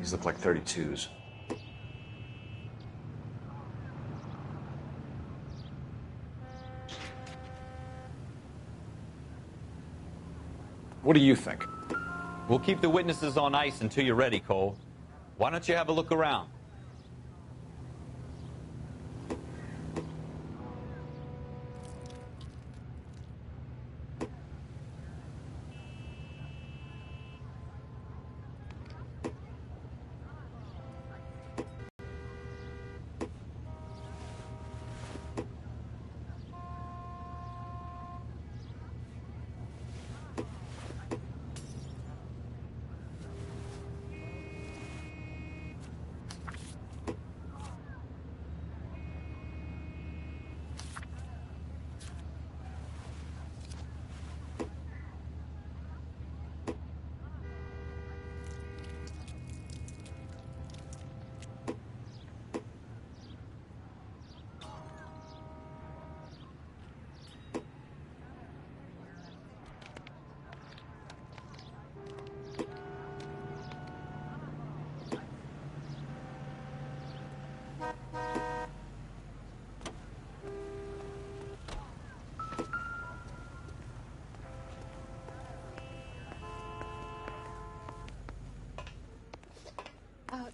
These look like 32s. What do you think? We'll keep the witnesses on ice until you're ready, Cole. Why don't you have a look around?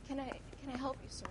Can I help you, sir?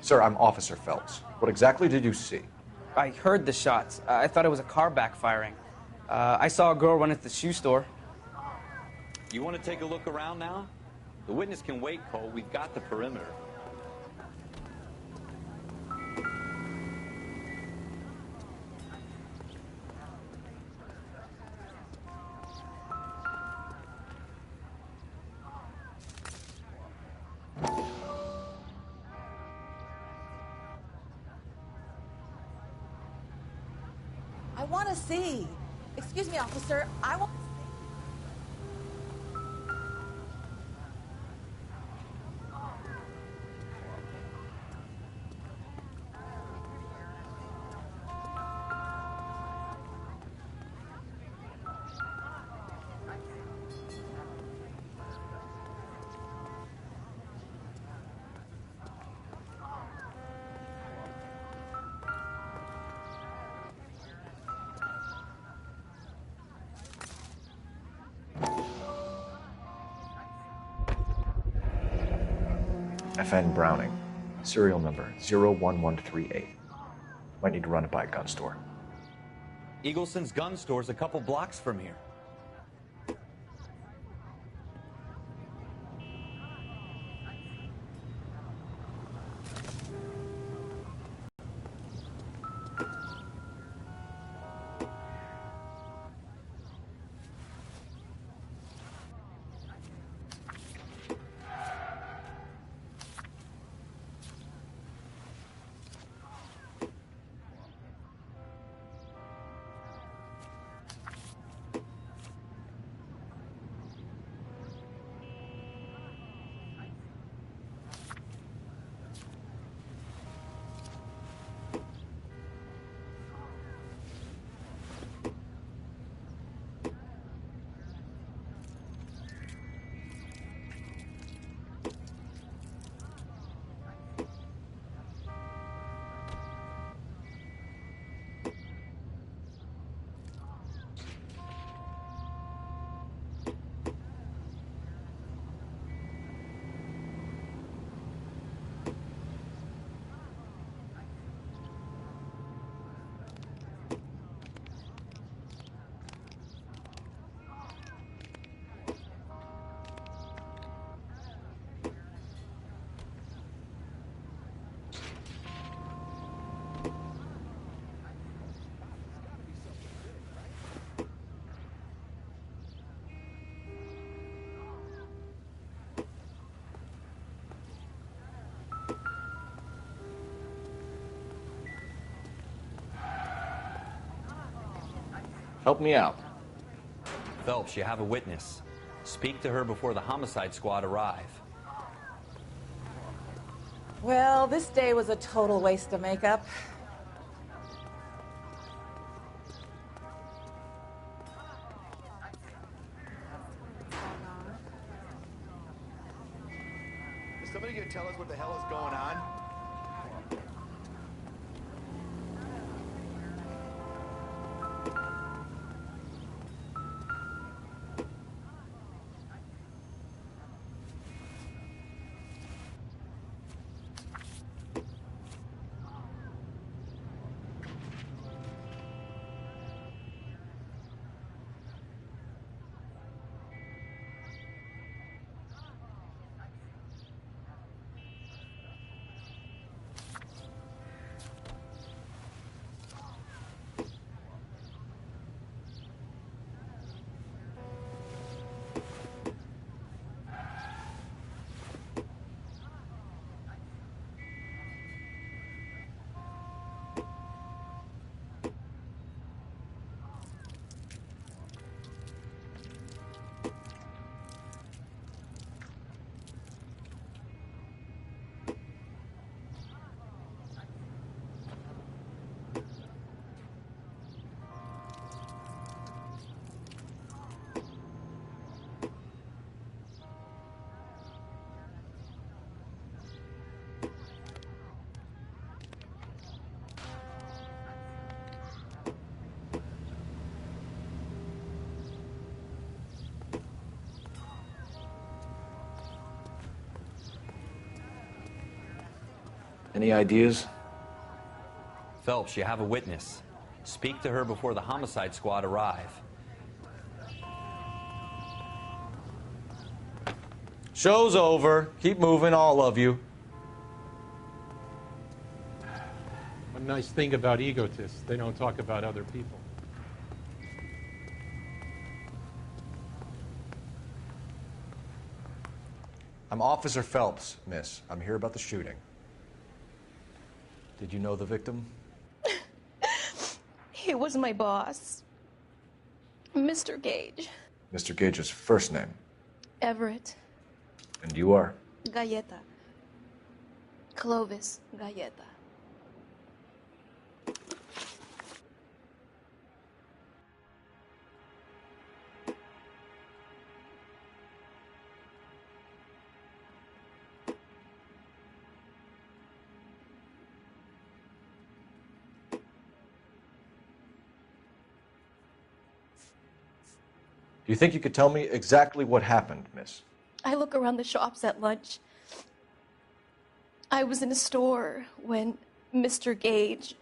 Sir, I'm Officer Phelps. What exactly did you see? I heard the shots. I thought it was a car backfiring. I saw a girl run into the shoe store. You want to take a look around now? The witness can wait, Cole. We've got the perimeter. I want to see. Excuse me, officer. I want. FN Browning, serial number 01138. Might need to run it by a gun store. Eagleson's gun store's a couple blocks from here. Help me out. Phelps, you have a witness. Speak to her before the homicide squad arrive. Well, this day was a total waste of makeup. Is somebody gonna tell us what the hell is going on? Any ideas? Phelps, you have a witness. Speak to her before the homicide squad arrive. Show's over. Keep moving, all of you. One nice thing about egotists, they don't talk about other people. I'm Officer Phelps, miss. I'm here about the shooting. Did you know the victim? He was my boss, Mr. Gage. Mr. Gage's first name. Everett. And you are? Galleta. Clovis Galleta. Do you think you could tell me exactly what happened, miss? I look around the shops at lunch. I was in a store when Mr. Gage,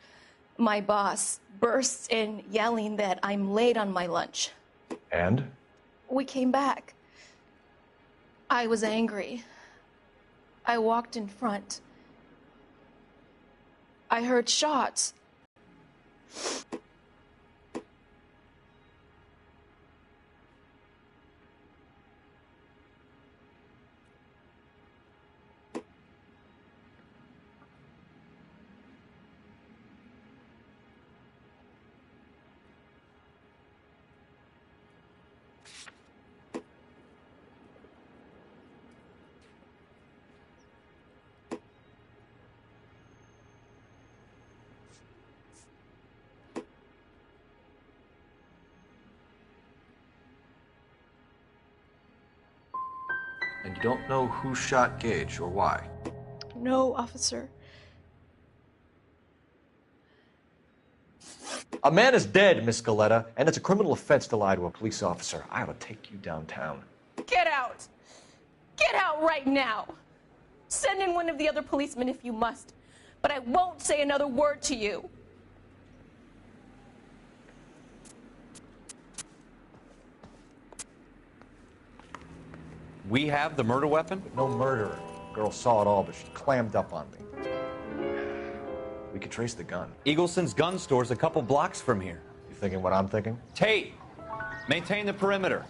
my boss, bursts in yelling that I'm late on my lunch. And? We came back. I was angry. I walked in front. I heard shots. And you don't know who shot Gage or why? No, officer. A man is dead, Miss Galletta, and it's a criminal offense to lie to a police officer. I ought to take you downtown. Get out! Get out right now! Send in one of the other policemen if you must, but I won't say another word to you. We have the murder weapon? No murderer. Girl saw it all, but she clammed up on me. We could trace the gun. Eagleson's gun store's a couple blocks from here. You thinking what I'm thinking? Tate, maintain the perimeter.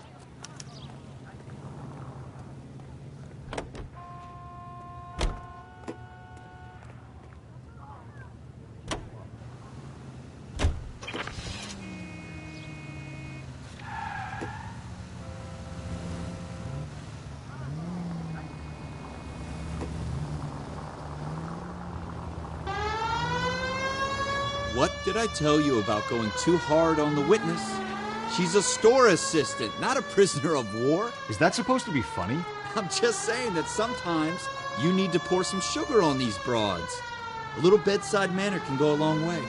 What did I tell you about going too hard on the witness? She's a store assistant, not a prisoner of war. Is that supposed to be funny? I'm just saying that sometimes you need to pour some sugar on these broads. A little bedside manner can go a long way.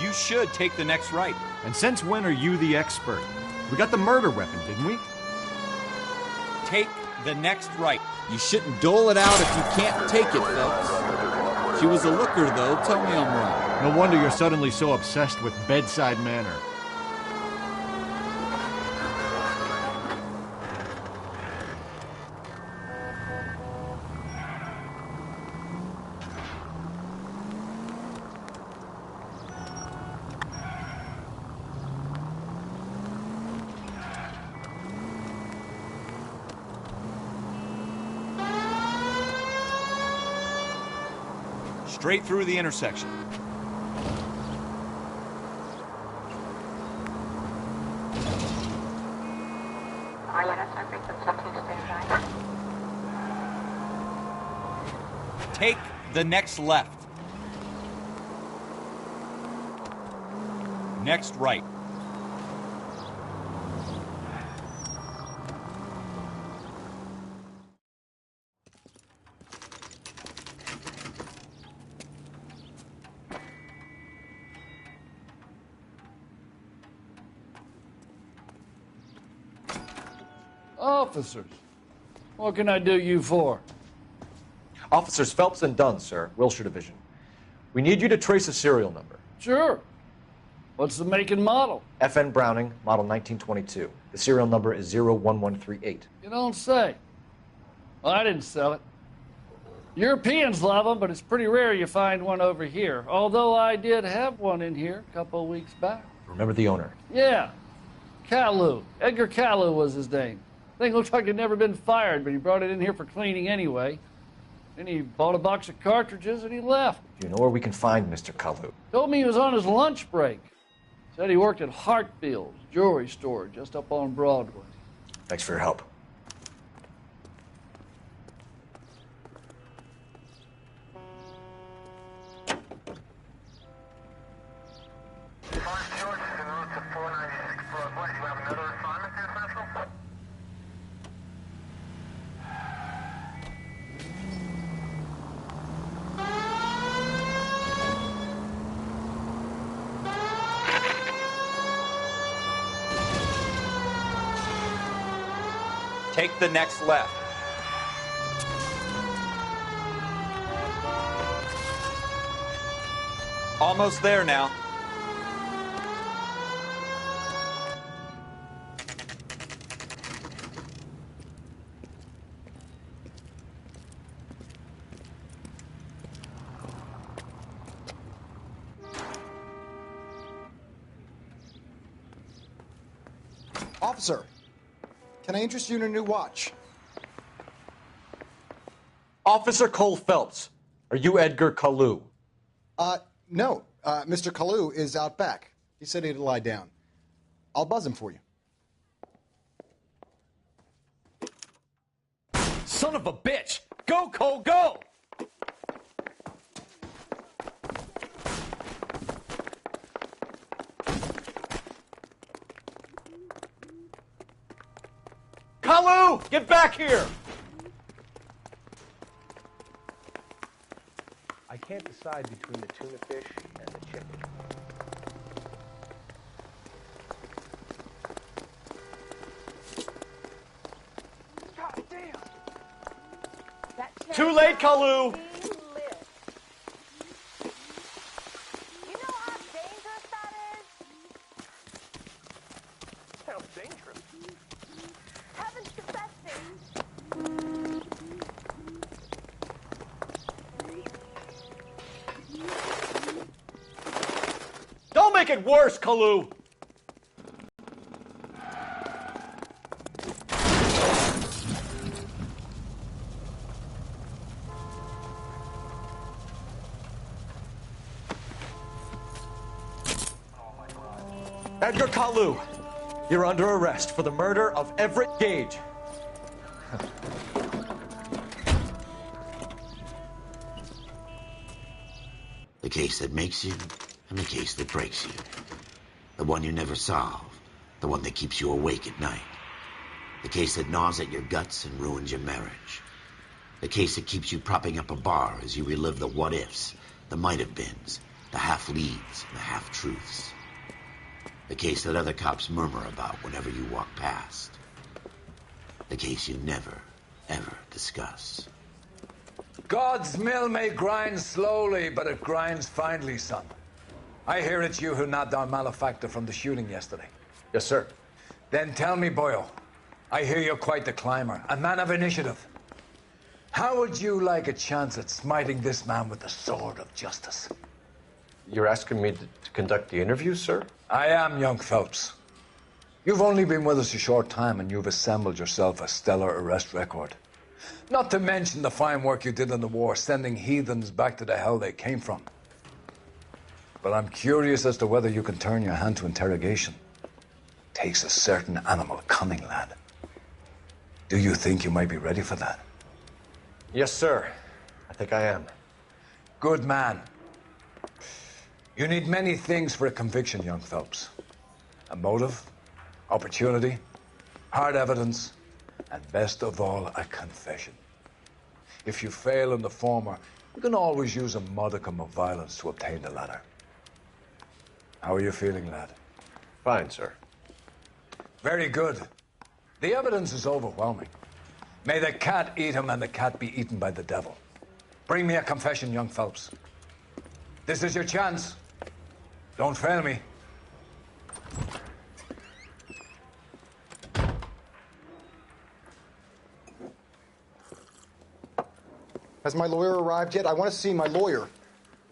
You should take the next right. And since when are you the expert? We got the murder weapon, didn't we? Take the next right. You shouldn't dole it out if you can't take it, Phelps. She was a looker, though. Tell me I'm wrong. No wonder you're suddenly so obsessed with bedside manner. Straight through the intersection. Take the next left. Next right. Officers, what can I do you for? Officers Phelps and Dunn, sir, Wilshire Division. We need you to trace a serial number. Sure. What's the make and model? FN Browning, model 1922. The serial number is 01138. You don't say. Well, I didn't sell it. Europeans love them, but it's pretty rare you find one over here. Although I did have one in here a couple of weeks back. Remember the owner? Yeah. Kalu. Edgar Kalu was his name. Thing looked like he'd never been fired, but he brought it in here for cleaning anyway. Then he bought a box of cartridges and he left. Do you know where we can find Mr. Kalu? Told me he was on his lunch break. Said he worked at Hartfield's jewelry store just up on Broadway. Thanks for your help. Take the next left. Almost there now. Officer, can I interest you in a new watch? Officer Cole Phelps, are you Edgar Kalu? No. Mr. Kalu is out back. He said he'd lie down. I'll buzz him for you. Son of a bitch! Go, Cole, go! Kalu! Get back here! I can't decide between the tuna fish and the chicken. God damn! Too late, Kalu! You know how dangerous that is? Sounds dangerous. Heaven's confessing. Don't make it worse, Kalu! Edgar Kalu, you're under arrest for the murder of Everett Gage. The case that makes you, and the case that breaks you. The one you never solve, the one that keeps you awake at night. The case that gnaws at your guts and ruins your marriage. The case that keeps you propping up a bar as you relive the what-ifs, the might-have-beens, the half-leads, and the half-truths. The case that other cops murmur about whenever you walk past. The case you never, ever discuss. God's mill may grind slowly, but it grinds finely, son. I hear it's you who nabbed our malefactor from the shooting yesterday. Yes, sir. Then tell me, Boyle, I hear you're quite the climber, a man of initiative. How would you like a chance at smiting this man with the sword of justice? You're asking me to conduct the interview, sir? I am, young Phelps. You've only been with us a short time, and you've assembled yourself a stellar arrest record. Not to mention the fine work you did in the war, sending heathens back to the hell they came from. But I'm curious as to whether you can turn your hand to interrogation. Takes a certain animal cunning, lad. Do you think you might be ready for that? Yes, sir. I think I am. Good man. You need many things for a conviction, young Phelps. A motive, opportunity, hard evidence, and best of all, a confession. If you fail in the former, you can always use a modicum of violence to obtain the latter. How are you feeling, lad? Fine, sir. Very good. The evidence is overwhelming. May the cat eat him and the cat be eaten by the devil. Bring me a confession, young Phelps. This is your chance. Don't fail me. Has my lawyer arrived yet? I want to see my lawyer.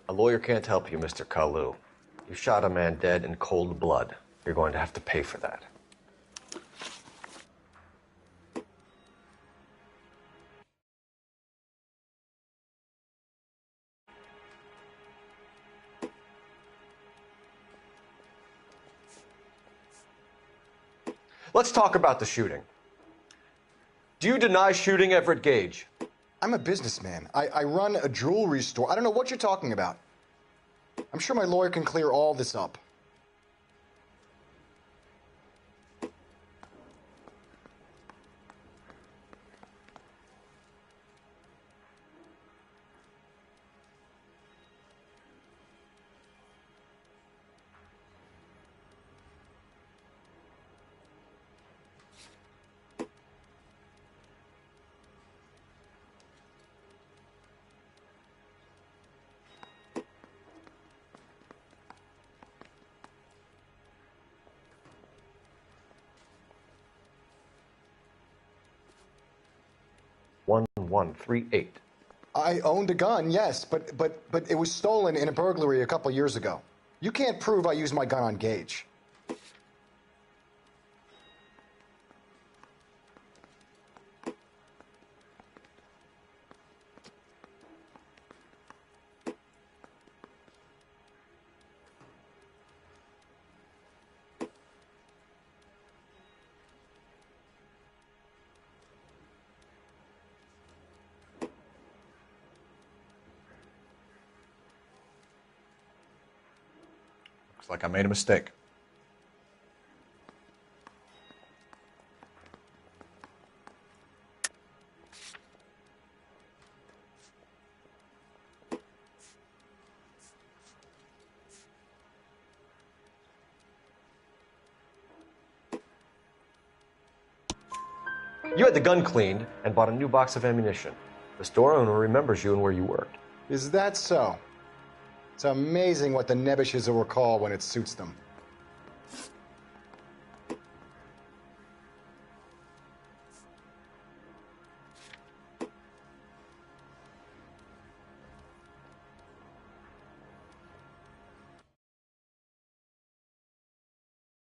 A lawyer can't help you, Mr. Kalu. You shot a man dead in cold blood. You're going to have to pay for that. Let's talk about the shooting. Do you deny shooting Everett Gage? I'm a businessman. I run a jewelry store. I don't know what you're talking about. I'm sure my lawyer can clear all this up. $1138. I owned a gun, yes, but it was stolen in a burglary a couple years ago. You can't prove I used my gun on Gage. Looks like I made a mistake. You had the gun cleaned and bought a new box of ammunition. The store owner remembers you and where you worked. Is that so? It's amazing what the Nebbishes will recall when it suits them.